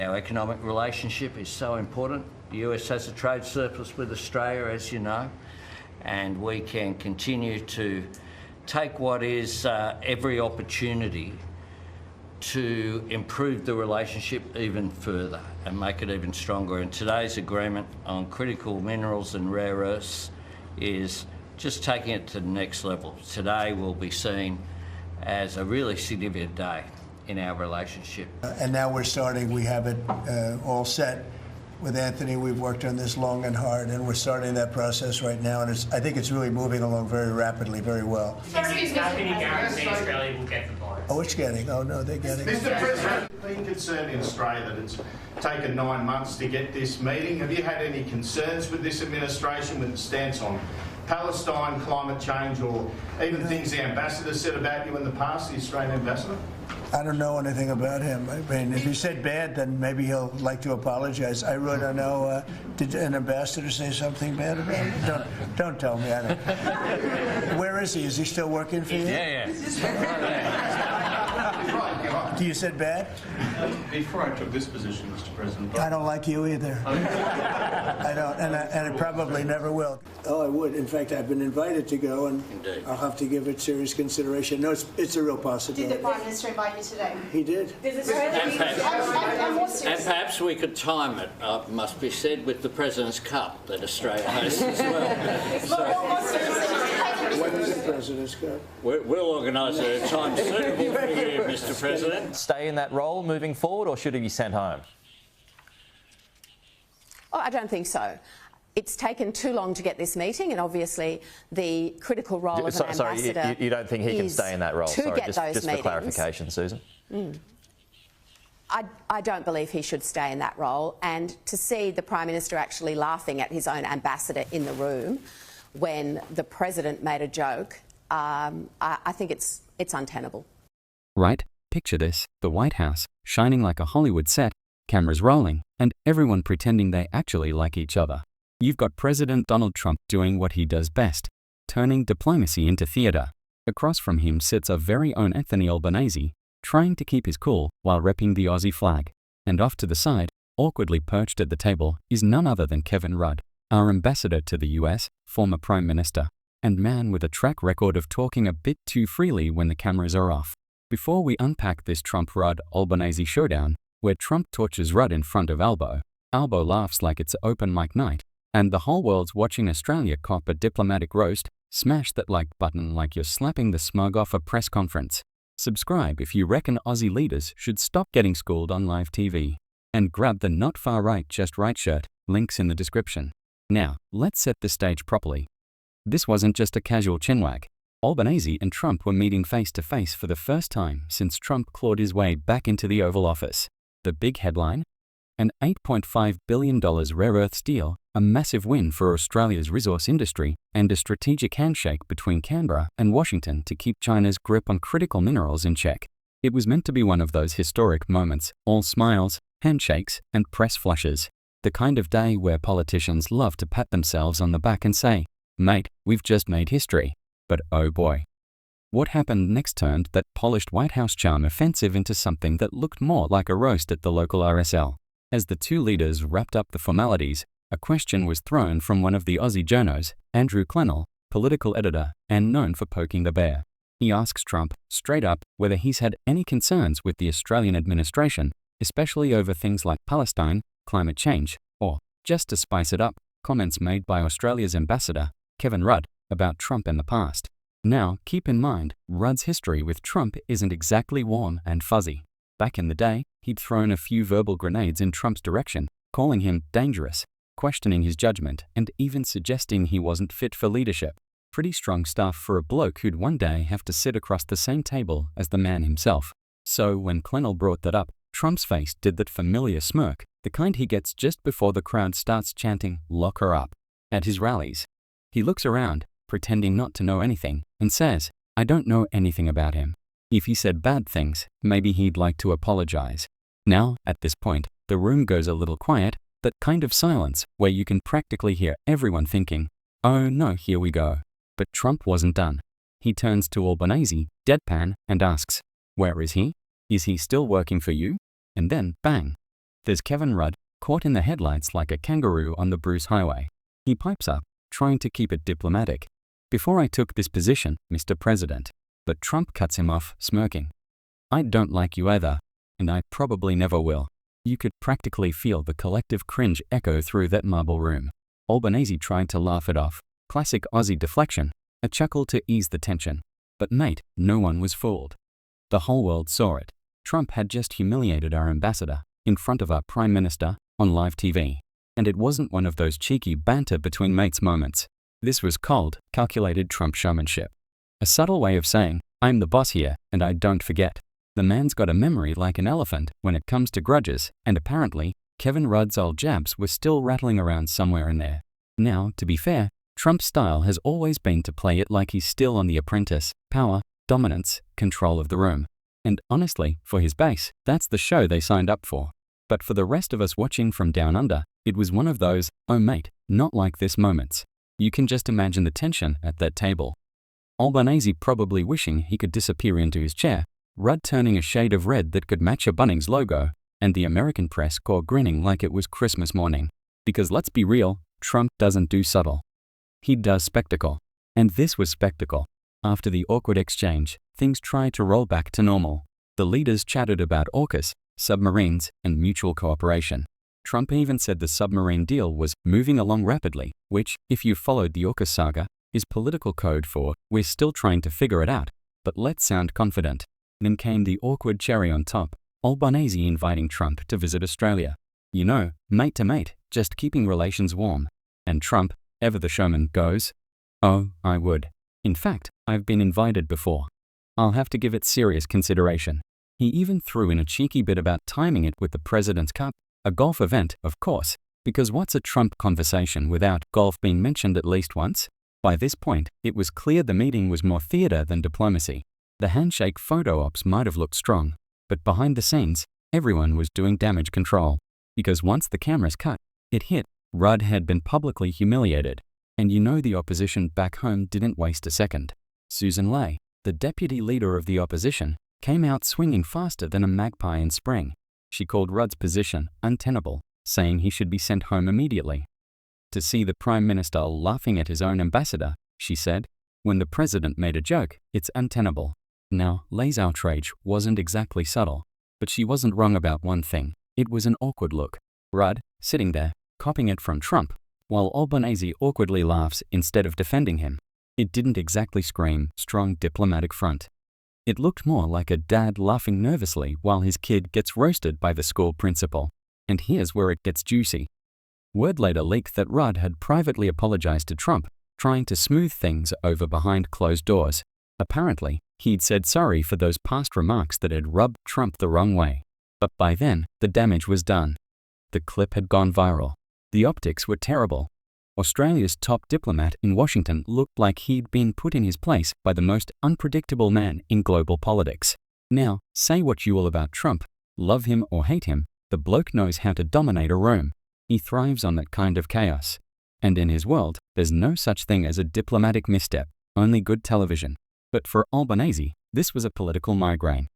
Our economic relationship is so important. The US has a trade surplus with Australia, as you know, and we can continue to take what is every opportunity to improve the relationship even further and make it even stronger. And today's agreement on critical minerals and rare earths is just taking it to the next level. Today will be seen as a really significant day in our relationship. And now we have it all set. With Anthony, we've worked on this long and hard, and we're starting that process right now, and I think it's really moving along very rapidly, very well. Is nothing to guarantee Australia will get the virus? Oh, it's getting. Oh, no, they're getting. Mr. President, been concerned in Australia that it's taken 9 months to get this meeting. Have you had any concerns with this administration, with its stance on Palestine, climate change, or even things the ambassador said about you in the past, the Australian ambassador? I don't know anything about him. I mean, if he said bad, then maybe he'll like to apologize. I really don't know. Did an ambassador say something bad about him? Don't tell me. I don't. Where is he? Is he still working for you? Yeah. You said bad? Before I took this position, Mr. President. I don't like you either. I don't, and I probably never will. Oh, I would. In fact, I've been invited to go, and Indeed. I'll have to give it serious consideration. No, it's a real possibility. Did the Prime Minister invite you today? He did. And perhaps we could time it, must be said, with the President's Cup that Australia hosts as well. When is the President's Cup? We'll organise a time suitable for you, Mr. President. Stay in that role moving forward, or should he be sent home? Oh, I don't think so. It's taken too long to get this meeting, and obviously the critical role of an ambassador. Sorry, you don't think he can stay in that role? Sorry, just for clarification, Susan. I don't believe he should stay in that role, and to see the Prime Minister actually laughing at his own ambassador in the room when the President made a joke, I think it's untenable. Right? Picture this, the White House, shining like a Hollywood set, cameras rolling, and everyone pretending they actually like each other. You've got President Donald Trump doing what he does best, turning diplomacy into theatre. Across from him sits our very own Anthony Albanese, trying to keep his cool while repping the Aussie flag. And off to the side, awkwardly perched at the table, is none other than Kevin Rudd, our ambassador to the US, former Prime Minister, and man with a track record of talking a bit too freely when the cameras are off. Before we unpack this Trump-Rudd-Albanese showdown, where Trump tortures Rudd in front of Albo laughs like it's open mic night, and the whole world's watching Australia cop a diplomatic roast, smash that like button like you're slapping the smug off a press conference. Subscribe if you reckon Aussie leaders should stop getting schooled on live TV. And grab the Not Far Right Just Right shirt, links in the description. Now, let's set the stage properly. This wasn't just a casual chinwag. Albanese and Trump were meeting face to face for the first time since Trump clawed his way back into the Oval Office. The big headline? An $8.5 billion rare earths deal, a massive win for Australia's resource industry, and a strategic handshake between Canberra and Washington to keep China's grip on critical minerals in check. It was meant to be one of those historic moments, all smiles, handshakes, and press flushes. The kind of day where politicians love to pat themselves on the back and say, "Mate, we've just made history." But oh boy. What happened next turned that polished White House charm offensive into something that looked more like a roast at the local RSL. As the two leaders wrapped up the formalities, a question was thrown from one of the Aussie journos, Andrew Clennell, political editor and known for poking the bear. He asks Trump, straight up, whether he's had any concerns with the Australian administration, especially over things like Palestine, climate change, or, just to spice it up, comments made by Australia's ambassador, Kevin Rudd, about Trump in the past. Now, keep in mind, Rudd's history with Trump isn't exactly warm and fuzzy. Back in the day, he'd thrown a few verbal grenades in Trump's direction, calling him dangerous, questioning his judgment, and even suggesting he wasn't fit for leadership. Pretty strong stuff for a bloke who'd one day have to sit across the same table as the man himself. So when Clennell brought that up, Trump's face did that familiar smirk, the kind he gets just before the crowd starts chanting, "Lock her up," at his rallies. He looks around, pretending not to know anything, and says, "I don't know anything about him. If he said bad things, maybe he'd like to apologize." Now, at this point, the room goes a little quiet, that kind of silence where you can practically hear everyone thinking, "Oh no, here we go." But Trump wasn't done. He turns to Albanese, deadpan, and asks, "Where is he? Is he still working for you?" And then, bang. There's Kevin Rudd, caught in the headlights like a kangaroo on the Bruce Highway. He pipes up, trying to keep it diplomatic. "Before I took this position, Mr. President." But Trump cuts him off, smirking. "I don't like you either, and I probably never will." You could practically feel the collective cringe echo through that marble room. Albanese tried to laugh it off. Classic Aussie deflection, a chuckle to ease the tension. But mate, no one was fooled. The whole world saw it. Trump had just humiliated our ambassador, in front of our Prime Minister, on live TV. And it wasn't one of those cheeky banter between mates moments. This was cold, calculated Trump showmanship. A subtle way of saying, "I'm the boss here, and I don't forget." The man's got a memory like an elephant when it comes to grudges, and apparently, Kevin Rudd's old jabs were still rattling around somewhere in there. Now, to be fair, Trump's style has always been to play it like he's still on The Apprentice: power, dominance, control of the room. And honestly, for his base, that's the show they signed up for. But for the rest of us watching from down under, it was one of those, "oh mate, not like this" moments. You can just imagine the tension at that table. Albanese probably wishing he could disappear into his chair, Rudd turning a shade of red that could match a Bunnings logo, and the American press corps grinning like it was Christmas morning. Because let's be real, Trump doesn't do subtle. He does spectacle. And this was spectacle. After the awkward exchange, things tried to roll back to normal. The leaders chatted about AUKUS, submarines, and mutual cooperation. Trump even said the submarine deal was moving along rapidly, which, if you followed the AUKUS saga, is political code for "we're still trying to figure it out, but let's sound confident." Then came the awkward cherry on top, Albanese inviting Trump to visit Australia. You know, mate to mate, just keeping relations warm. And Trump, ever the showman, goes, "Oh, I would. In fact, I've been invited before. I'll have to give it serious consideration." He even threw in a cheeky bit about timing it with the President's Cup, a golf event, of course, because what's a Trump conversation without golf being mentioned at least once? By this point, it was clear the meeting was more theater than diplomacy. The handshake photo ops might have looked strong, but behind the scenes, everyone was doing damage control. Because once the cameras cut, it hit. Rudd had been publicly humiliated. And you know the opposition back home didn't waste a second. Susan Ley, the deputy leader of the opposition, came out swinging faster than a magpie in spring. She called Rudd's position untenable, saying he should be sent home immediately. To see the Prime Minister laughing at his own ambassador, she said, "When the President made a joke, it's untenable." Now, Ley's outrage wasn't exactly subtle, but she wasn't wrong about one thing. It was an awkward look. Rudd, sitting there, copying it from Trump, while Albanese awkwardly laughs instead of defending him. It didn't exactly scream strong diplomatic front. It looked more like a dad laughing nervously while his kid gets roasted by the school principal. And here's where it gets juicy. Word later leaked that Rudd had privately apologized to Trump, trying to smooth things over behind closed doors. Apparently, he'd said sorry for those past remarks that had rubbed Trump the wrong way. But by then, the damage was done. The clip had gone viral. The optics were terrible. Australia's top diplomat in Washington looked like he'd been put in his place by the most unpredictable man in global politics. Now, say what you will about Trump, love him or hate him, the bloke knows how to dominate a room. He thrives on that kind of chaos. And in his world, there's no such thing as a diplomatic misstep, only good television. But for Albanese, this was a political migraine.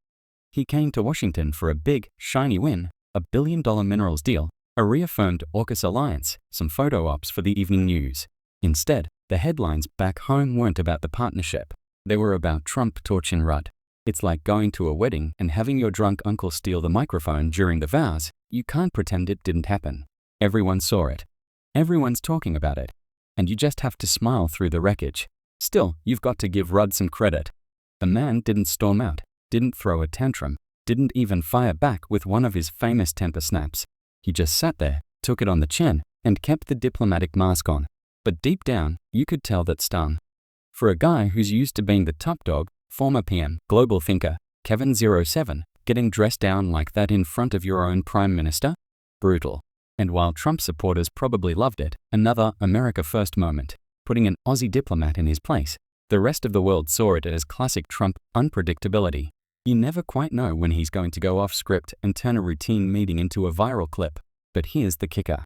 He came to Washington for a big, shiny win, a $1 billion minerals deal, a reaffirmed AUKUS alliance, some photo ops for the evening news. Instead, the headlines back home weren't about the partnership. They were about Trump torching Rudd. It's like going to a wedding and having your drunk uncle steal the microphone during the vows. You can't pretend it didn't happen. Everyone saw it. Everyone's talking about it. And you just have to smile through the wreckage. Still, you've got to give Rudd some credit. The man didn't storm out, didn't throw a tantrum, didn't even fire back with one of his famous temper snaps. He just sat there, took it on the chin, and kept the diplomatic mask on. But deep down, you could tell that stung. For a guy who's used to being the top dog, former PM, global thinker, Kevin 07, getting dressed down like that in front of your own Prime Minister? Brutal. And while Trump supporters probably loved it, another America First moment, putting an Aussie diplomat in his place, the rest of the world saw it as classic Trump unpredictability. You never quite know when he's going to go off script and turn a routine meeting into a viral clip. But here's the kicker.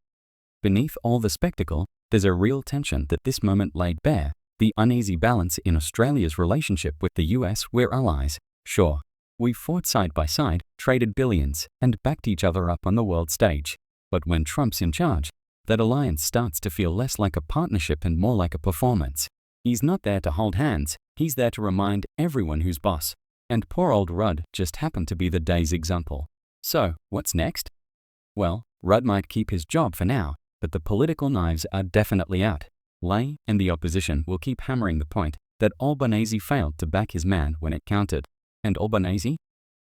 Beneath all the spectacle, there's a real tension that this moment laid bare, the uneasy balance in Australia's relationship with the US. We're allies, sure. We fought side by side, traded billions, and backed each other up on the world stage. But when Trump's in charge, that alliance starts to feel less like a partnership and more like a performance. He's not there to hold hands, he's there to remind everyone who's boss. And poor old Rudd just happened to be the day's example. So, what's next? Well, Rudd might keep his job for now, but the political knives are definitely out. Lay and the opposition will keep hammering the point that Albanese failed to back his man when it counted. And Albanese?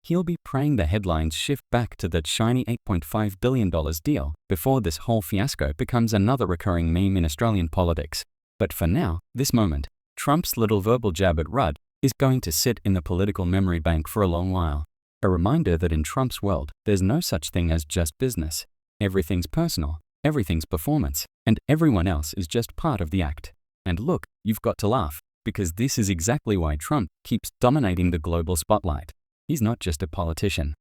He'll be praying the headlines shift back to that shiny $8.5 billion deal before this whole fiasco becomes another recurring meme in Australian politics. But for now, this moment, Trump's little verbal jab at Rudd is going to sit in the political memory bank for a long while. A reminder that in Trump's world, there's no such thing as just business. Everything's personal, everything's performance, and everyone else is just part of the act. And look, you've got to laugh, because this is exactly why Trump keeps dominating the global spotlight. He's not just a politician.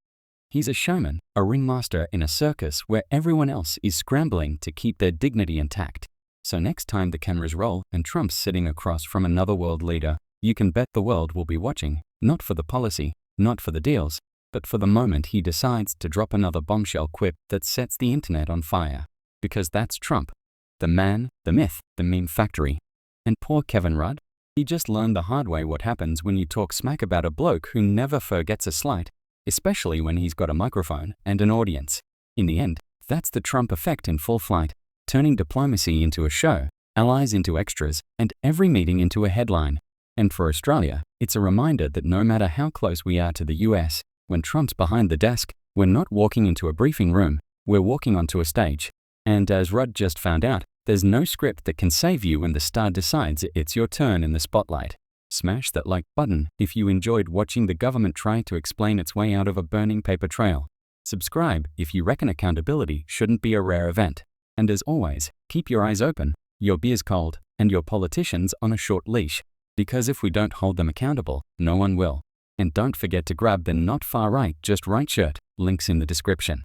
He's a showman, a ringmaster in a circus where everyone else is scrambling to keep their dignity intact. So next time the cameras roll and Trump's sitting across from another world leader, you can bet the world will be watching, not for the policy, not for the deals, but for the moment he decides to drop another bombshell quip that sets the internet on fire. Because that's Trump. The man, the myth, the meme factory. And poor Kevin Rudd, he just learned the hard way what happens when you talk smack about a bloke who never forgets a slight, especially when he's got a microphone and an audience. In the end, that's the Trump effect in full flight, turning diplomacy into a show, allies into extras, and every meeting into a headline. And for Australia, it's a reminder that no matter how close we are to the US, when Trump's behind the desk, we're not walking into a briefing room, we're walking onto a stage. And as Rudd just found out, there's no script that can save you when the star decides it's your turn in the spotlight. Smash that like button if you enjoyed watching the government try to explain its way out of a burning paper trail. Subscribe if you reckon accountability shouldn't be a rare event. And as always, keep your eyes open, your beers cold, and your politicians on a short leash. Because if we don't hold them accountable, no one will. And don't forget to grab the Not Far Right Just Right shirt, links in the description.